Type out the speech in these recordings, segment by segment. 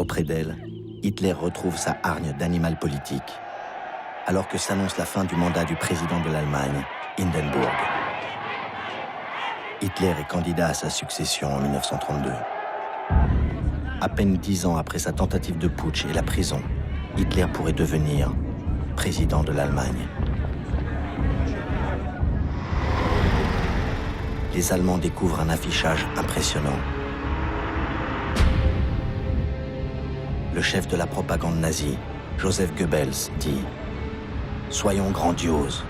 auprès d'elle, Hitler retrouve sa hargne d'animal politique, alors que s'annonce la fin du mandat du président de l'Allemagne, Hindenburg. Hitler est candidat à sa succession en 1932. À peine 10 ans après sa tentative de putsch et la prison, Hitler pourrait devenir président de l'Allemagne. Les Allemands découvrent un affichage impressionnant. Le chef de la propagande nazie, Joseph Goebbels, dit « Soyons grandioses ».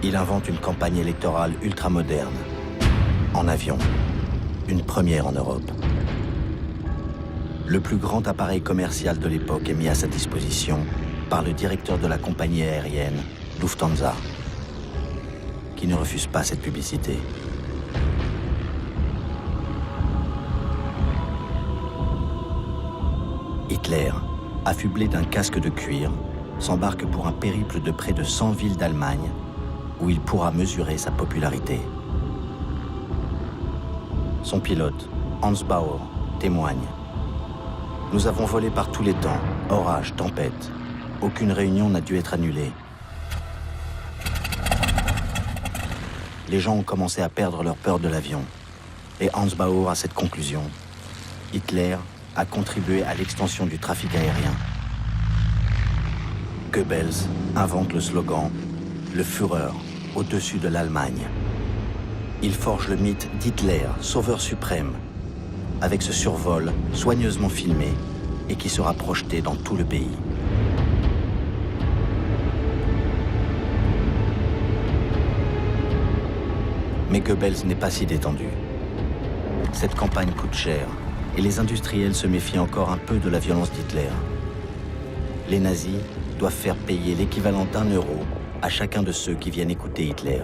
Il invente une campagne électorale ultramoderne, en avion, une première en Europe. Le plus grand appareil commercial de l'époque est mis à sa disposition par le directeur de la compagnie aérienne, Lufthansa, qui ne refuse pas cette publicité. Hitler, affublé d'un casque de cuir, s'embarque pour un périple de près de 100 villes d'Allemagne où il pourra mesurer sa popularité. Son pilote, Hans Bauer, témoigne. « Nous avons volé par tous les temps, orage, tempête. Aucune réunion n'a dû être annulée. Les gens ont commencé à perdre leur peur de l'avion. Et Hans Bauer a cette conclusion. Hitler a contribué à l'extension du trafic aérien. Goebbels invente le slogan « Le Führer au-dessus de l'Allemagne ». Il forge le mythe d'Hitler, sauveur suprême, avec ce survol soigneusement filmé et qui sera projeté dans tout le pays. Mais Goebbels n'est pas si détendu. Cette campagne coûte cher et les industriels se méfient encore un peu de la violence d'Hitler. Les nazis doivent faire payer l'équivalent d'1 € à chacun de ceux qui viennent écouter Hitler.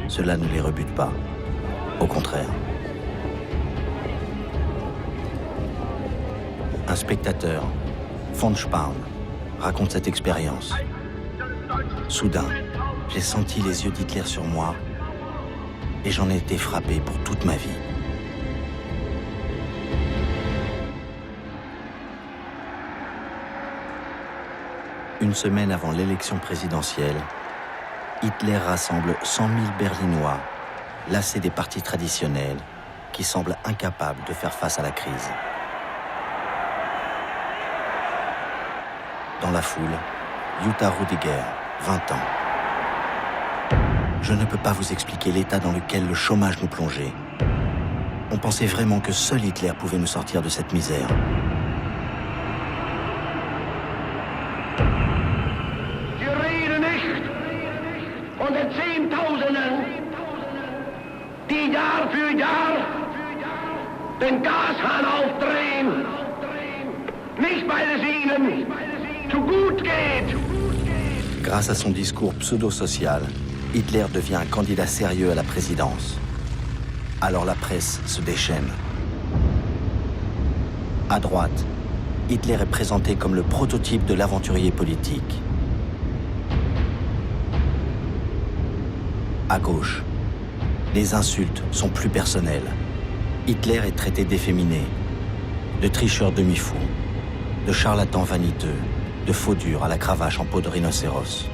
Cela ne les rebute pas, au contraire. Un spectateur, von Spahn, raconte cette expérience. Soudain, j'ai senti les yeux d'Hitler sur moi et j'en ai été frappé pour toute ma vie. Une semaine avant l'élection présidentielle, Hitler rassemble 100 000 Berlinois, lassés des partis traditionnels, qui semblent incapables de faire face à la crise. Dans la foule, Jutta Rudiger, 20 ans. Je ne peux pas vous expliquer l'état dans lequel le chômage nous plongeait. On pensait vraiment que seul Hitler pouvait nous sortir de cette misère. Die Jahr für Jahr den Gashahn aufdrehen, nicht weil es ihnen zu gut geht. Grâce à son discours pseudo-social, Hitler devient un candidat sérieux à la présidence. Alors la presse se déchaîne. À droite, Hitler est présenté comme le prototype de l'aventurier politique. À gauche, les insultes sont plus personnelles. Hitler est traité d'efféminé, de tricheur demi-fou, de charlatan vaniteux, de faux dur à la cravache en peau de rhinocéros.